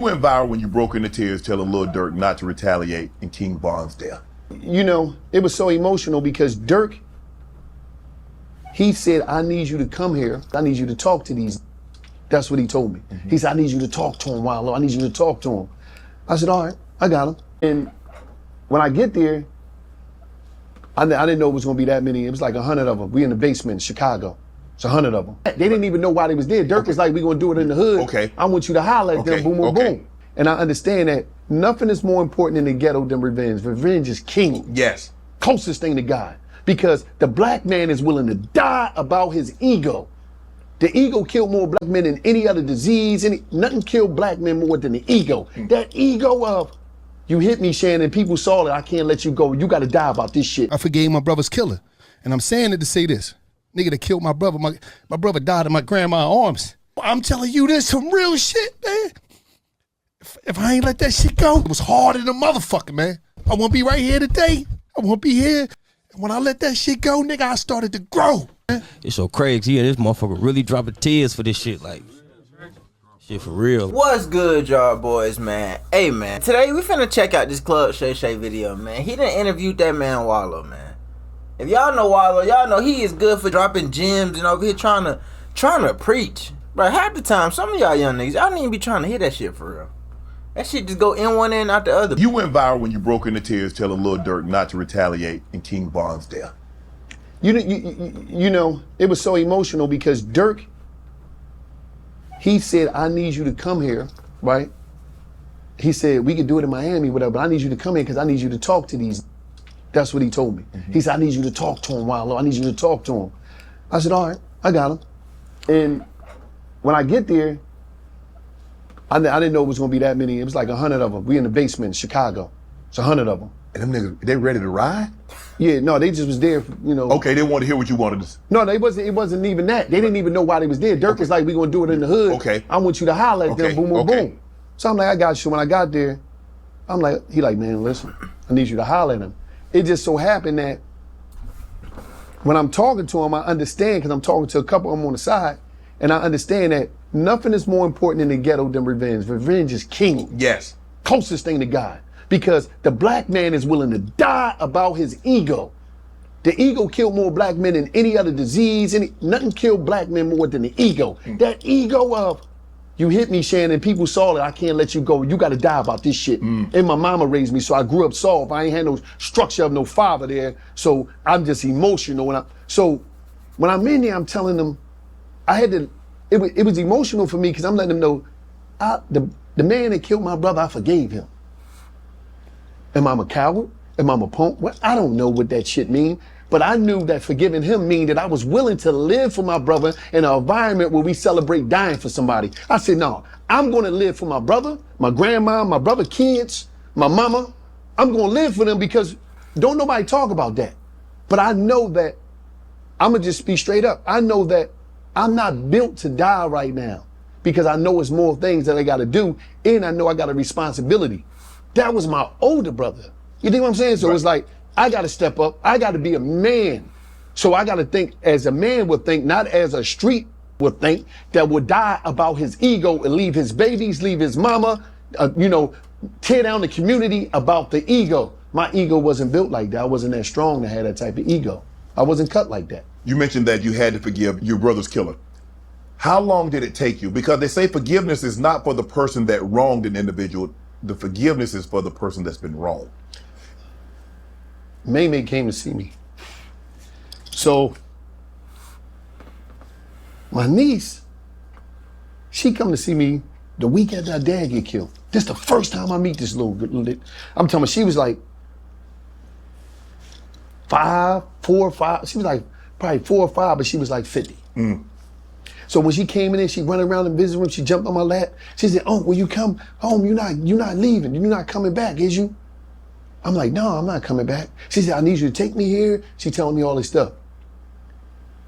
Went viral when you broke into tears telling Lil Durk not to retaliate in King Von's death. You know, it was so emotional because Durk, he said, I need you to come here. I need you to talk to these. That's what he told me. He said, I need you to talk to him, Wallo. I need you to talk to him. I said, all right, I got him. And when I get there, I didn't know it was gonna be that many. It was like 100 of them. We in the basement in Chicago. It's 100 of them. They didn't even know why they was there. Durk was like, we gonna do it in the hood. Okay. I want you to holler at them, boom, boom, boom. And I understand that nothing is more important in the ghetto than revenge. Revenge is king. Yes. Closest thing to God. Because the black man is willing to die about his ego. The ego killed more black men than any other disease. Nothing killed black men more than the ego. That ego of, you hit me, Shannon, people saw it, I can't let you go. You gotta die about this shit. I forgave my brother's killer. And I'm saying it to say this. Nigga that killed my brother, my brother died in my grandma's arms. I'm telling you, this some real shit, man. If I ain't let that shit go, it was harder than a motherfucker, man. I won't be right here today. I won't be here. And when I let that shit go, nigga, I started to grow. It's so crazy. Yeah, this motherfucker really dropping tears for this shit. Like, shit for real. What's good, y'all boys, man? Hey, man. Today, we finna check out this Club Shay Shay video, man. He done interviewed that man, Wallo, man. If y'all know Wallo, y'all know he is good for dropping gems and over here trying to preach. But half the time, some of y'all young niggas, y'all don't even be trying to hear that shit for real. That shit just go in one end out the other. You went viral when you broke into tears telling Lil Durk not to retaliate in King Von's death. You know, it was so emotional because Durk, he said, I need you to come here, right? He said, we could do it in Miami, whatever, but I need you to come here because I need you to talk to these. That's what he told me. He said, I need you to talk to him, Wallo. I need you to talk to him. I said, all right, I got him. And when I get there, I didn't know it was gonna be that many. It was like 100 of them. We in the basement in Chicago. It's 100 of them. And them niggas, they ready to ride? Yeah, no, they just was there, you know. Okay, they wanted to hear what you wanted to say. No, it wasn't even that. They didn't even know why they was there. Durk was like, we gonna do it in the hood. Okay. I want you to holler at them, boom, boom, boom. So I'm like, I got you. When I got there, I'm like, he like, man, listen, I need you to holler at him. It just so happened that when I'm talking to him, I understand, because I'm talking to a couple of them on the side, and I understand that nothing is more important in the ghetto than revenge. Revenge is king. Yes. Closest thing to God. Because the black man is willing to die about his ego. The ego killed more black men than any other disease. Nothing killed black men more than the ego. That ego of, you hit me, Shannon, people saw it, I can't let you go. You gotta die about this shit. And my mama raised me, so I grew up soft. I ain't had no structure of no father there. So I'm just emotional. So when I'm in there, I'm telling them, it was emotional for me because I'm letting them know, the man that killed my brother, I forgave him. Am I a coward? Am I a punk? Well, I don't know what that shit mean, but I knew that forgiving him mean that I was willing to live for my brother in an environment where we celebrate dying for somebody. I said, no, I'm gonna live for my brother, my grandma, my brother, kids, my mama. I'm gonna live for them because don't nobody talk about that. But I know that, I'm gonna just be straight up. I know that I'm not built to die right now because I know it's more things that I gotta do, and I know I got a responsibility. That was my older brother. You think what I'm saying? So it's like, I gotta step up. I gotta be a man. So I gotta think as a man would think, not as a street would think, that would die about his ego and leave his babies, leave his mama, tear down the community about the ego. My ego wasn't built like that. I wasn't that strong to have that type of ego. I wasn't cut like that. You mentioned that you had to forgive your brother's killer. How long did it take you? Because they say forgiveness is not for the person that wronged an individual. The forgiveness is for the person that's been wronged. May came to see me. So my niece, she come to see me the week after her dad get killed. This the first time I meet this little I'm telling you, she was like 4 or 5. She was like probably 4 or 5, but she was like 50. So when she came in there, she ran around the visiting room, she jumped on my lap. She said, oh, when you come home, you're not leaving, you're not coming back, is you? I'm like, no, I'm not coming back. She said, I need you to take me here. She telling me all this stuff.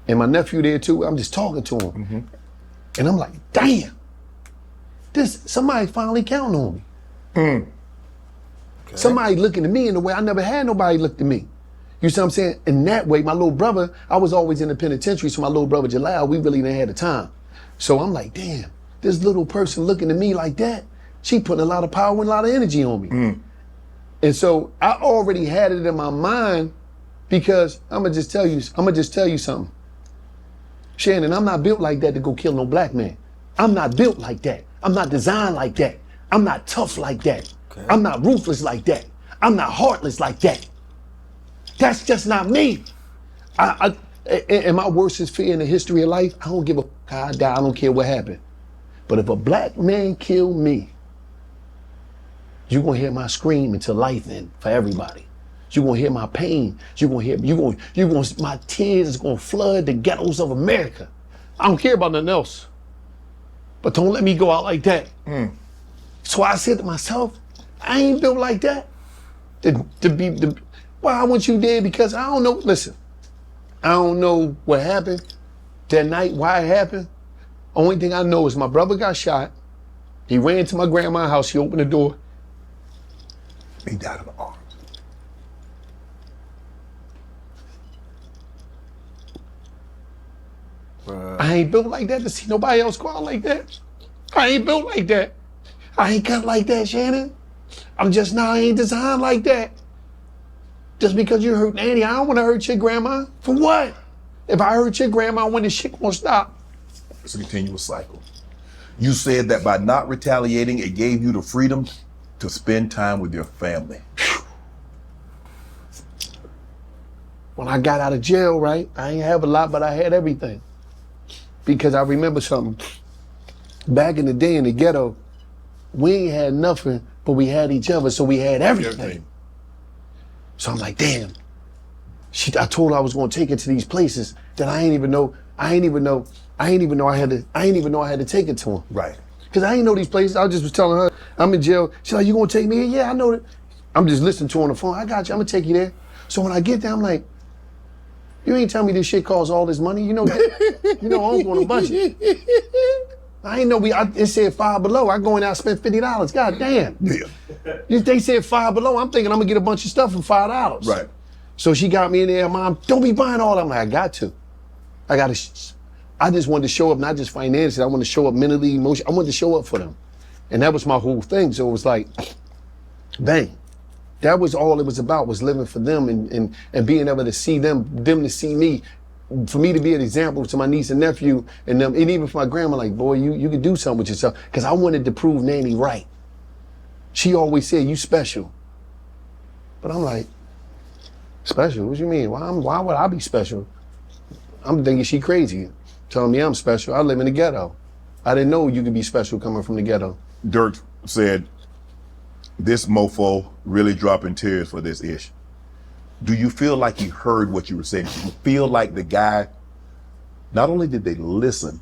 And my nephew there too, I'm just talking to him. And I'm like, damn, somebody finally counting on me. Okay. Somebody looking at me in the way I never had nobody look at me. You see what I'm saying? In that way, my little brother, I was always in the penitentiary, so my little brother Jalal, we really didn't have the time. So I'm like, damn, this little person looking at me like that, she putting a lot of power and a lot of energy on me. And so I already had it in my mind because I'm gonna just tell you something. Shannon, I'm not built like that to go kill no black man. I'm not built like that. I'm not designed like that. I'm not tough like that. Okay. I'm not ruthless like that. I'm not heartless like that. That's just not me. And my worstest fear in the history of life, I don't give a how I die, I don't care what happened. But if a black man kill me, you're gonna hear my scream until life end for everybody. You're gonna hear my pain. My tears is gonna flood the ghettos of America. I don't care about nothing else. But don't let me go out like that. So I said to myself, I ain't built like that. Why I want you dead? Because I don't know, listen, I don't know what happened that night, why it happened. Only thing I know is my brother got shot. He ran to my grandma's house, he opened the door. He died in the arms. I ain't built like that to see nobody else go out like that. I ain't built like that. I ain't cut like that, Shannon. I'm just not, I ain't designed like that. Just because you hurt Nanny, I don't want to hurt your grandma. For what? If I hurt your grandma, when the shit gonna stop? It's a continuous cycle. You said that by not retaliating, it gave you the freedom to spend time with your family. When I got out of jail, right, I ain't have a lot, but I had everything. Because I remember something. Back in the day in the ghetto, we ain't had nothing, but we had each other, so we had everything. So I'm like, damn. I told her I was gonna take her to these places that I ain't even know I had to take her to them. Right. Cause I ain't know these places. I just was telling her, I'm in jail. She's like, you gonna take me in? Yeah, I know that. I'm just listening to her on the phone. I got you, I'm gonna take you there. So when I get there, I'm like, you ain't tell me this shit costs all this money. You know, I'm on a budget. I ain't know it said Five Below. I go in there, I spent $50. God damn. Yeah. They said Five Below. I'm thinking I'm gonna get a bunch of stuff for $5. Right. So she got me in there, Mom, don't be buying all that. I'm like, I got to. I just wanted to show up, not just financially. I wanted to show up mentally, emotionally. I wanted to show up for them. And that was my whole thing. So it was like, bang. That was all it was about, was living for them and being able to see them to see me, for me to be an example to my niece and nephew and them, and even for my grandma, like, boy, you could do something with yourself. Because I wanted to prove Nanny right. She always said, you special. But I'm like, special? What you mean? Why would I be special? I'm thinking she crazy, telling me I'm special. I live in the ghetto. I didn't know you could be special coming from the ghetto. Durk said, this mofo really dropping tears for this ish. Do you feel like he heard what you were saying? Do you feel like the guy, not only did they listen,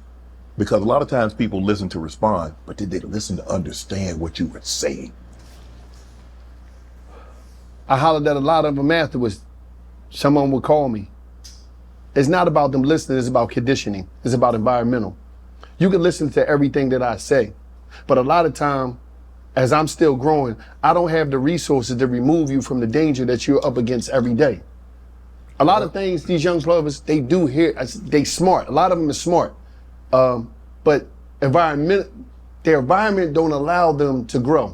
because a lot of times people listen to respond, but did they listen to understand what you were saying? I hollered at a lot of them afterwards. Someone would call me. It's not about them listening, it's about conditioning. It's about environmental. You can listen to everything that I say, but a lot of time, as I'm still growing, I don't have the resources to remove you from the danger that you're up against every day. A lot of things these young brothers, they do here, they smart. A lot of them are smart. But their environment don't allow them to grow.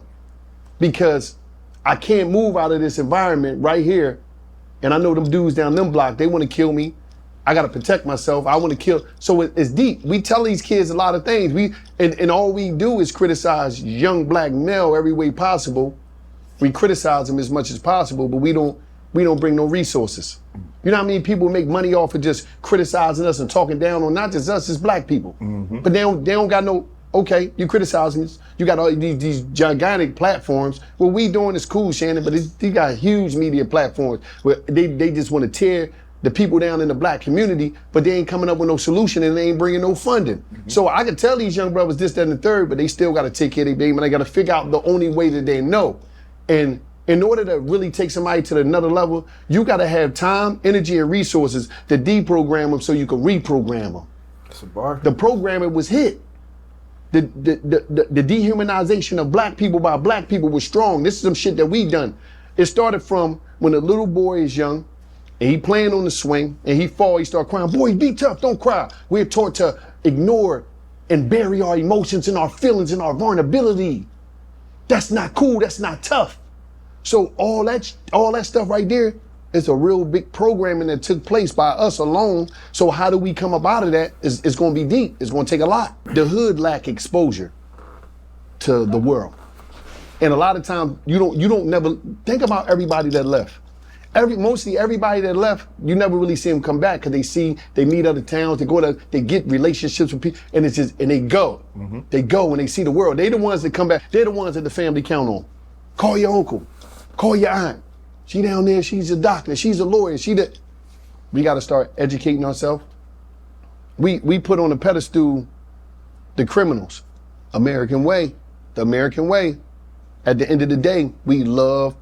Because I can't move out of this environment right here. And I know them dudes down them block, they want to kill me. I got to protect myself. I want to kill. So it's deep. We tell these kids a lot of things. And all we do is criticize young black male every way possible. We criticize them as much as possible, but we don't bring no resources. You know how many people make money off of just criticizing us and talking down on not just us, it's black people. Mm-hmm. But they don't got no, okay, you criticizing us. You got all these gigantic platforms. What we doing is cool, Shannon, but they got huge media platforms where they just want to tear the people down in the black community, but they ain't coming up with no solution and they ain't bringing no funding. Mm-hmm. So I can tell these young brothers this, that, and the third, but they still got to take care of their baby, and they got to figure out the only way that they know. And in order to really take somebody to another level, you got to have time, energy, and resources to deprogram them so you can reprogram them. That's a bar. The programming was hit. The dehumanization of black people by black people was strong. This is some shit that we done. It started from when a little boy is young, and he playing on the swing, and he fall, he start crying, boy, be tough, don't cry. We're taught to ignore and bury our emotions and our feelings and our vulnerability. That's not cool, that's not tough. So all that stuff right there is a real big programming that took place by us alone. So how do we come up out of that? It's gonna be deep, it's gonna take a lot. The hood lack exposure to the world. And a lot of times you don't never think about everybody that left. Mostly everybody that left, you never really see them come back because they meet other towns, they get relationships with people, and they go. Mm-hmm. They go and they see the world. They the ones that come back. They're the ones that the family count on. Call your uncle, call your aunt. She down there, she's a doctor, she's a lawyer, we gotta start educating ourselves. We put on a pedestal the criminals. American way, the American way. At the end of the day, we love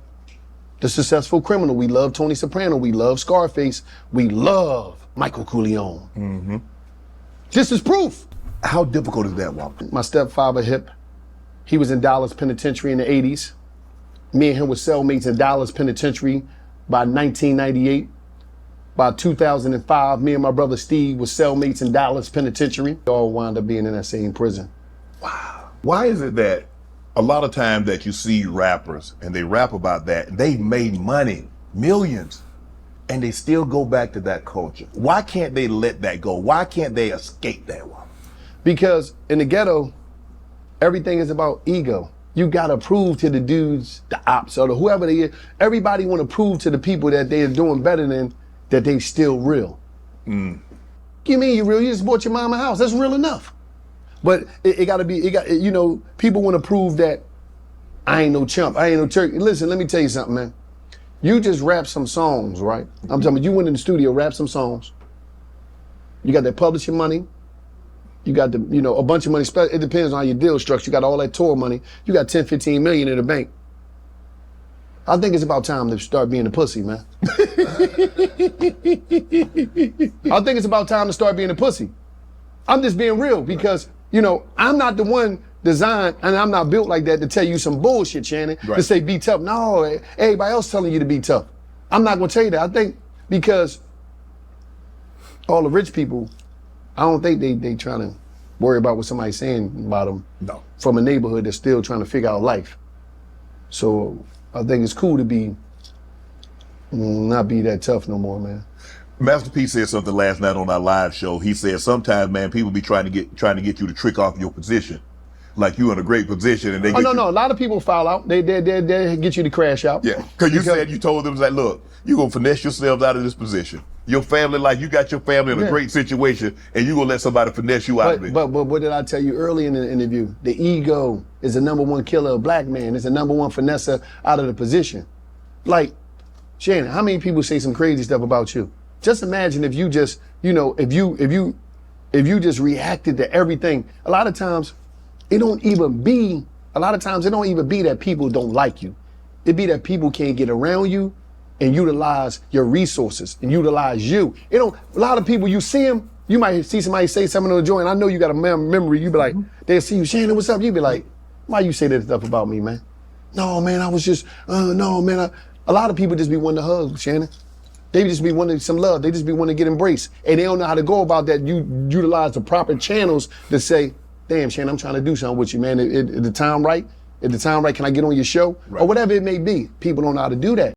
the successful criminal. We love Tony Soprano. We love Scarface. We love Michael Corleone. Mm-hmm. This is proof. How difficult is that, Wallo? My stepfather, Hip, he was in Dallas Penitentiary in the 80s. Me and him were cellmates in Dallas Penitentiary by 1998. By 2005, me and my brother Steve were cellmates in Dallas Penitentiary. We all wound up being in that same prison. Wow. Why is it that a lot of times that you see rappers and they rap about that, and they've made money, millions, and they still go back to that culture? Why can't they let that go? Why can't they escape that one? Because in the ghetto, everything is about ego. You gotta prove to the dudes, the ops, or whoever they is, everybody wanna prove to the people that they are doing better than, that they still real. Mm. You mean you real? You just bought your mama a house. That's real enough. But people want to prove that I ain't no chump, I ain't no turkey. Listen, let me tell you something, man. You just rap some songs, right? I'm talking about you went in the studio, rap some songs. You got that publishing money. You got a bunch of money. It depends on how your deal structure. You got all that tour money. You got 10, 15 million in the bank. I think it's about time to start being a pussy, man. I think it's about time to start being a pussy. I'm just being real because, I'm not the one designed, and I'm not built like that to tell you some bullshit, Shannon, to say be tough. No, everybody else telling you to be tough. I'm not gonna tell you that. I think because all the rich people, I don't think they trying to worry about what somebody's saying about them. No. From a neighborhood that's still trying to figure out life. So I think it's cool to not be that tough no more, man. Master P said something last night on our live show. He said sometimes, man, people be trying to get you to trick off your position, like you in a great position, and they. No. A lot of people foul out. They get you to crash out. Yeah, because you told them that, look, you gonna finesse yourselves out of this position. Your family, like you got your family in a great situation, and you gonna let somebody finesse you out of it. But what did I tell you early in the interview? The ego is the number one killer of black man. It's the number one finesser out of the position. Like, Shannon, how many people say some crazy stuff about you? Just imagine if you just, if you just reacted to everything. A lot of times, it don't even be that people don't like you. It be that people can't get around you and utilize your resources and utilize you. A lot of people, you see them, you might see somebody say something on the joint. I know you got a memory. You be like, they'll see you, Shannon, what's up? You be like, why you say that stuff about me, man? No, man, I was just, no, man. A lot of people just be wanting to hug, Shannon. They just be wanting some love. They just be wanting to get embraced. And they don't know how to go about that. You utilize the proper channels to say, damn, Shannon, I'm trying to do something with you, man. At the time right? Can I get on your show? Right. Or whatever it may be. People don't know how to do that.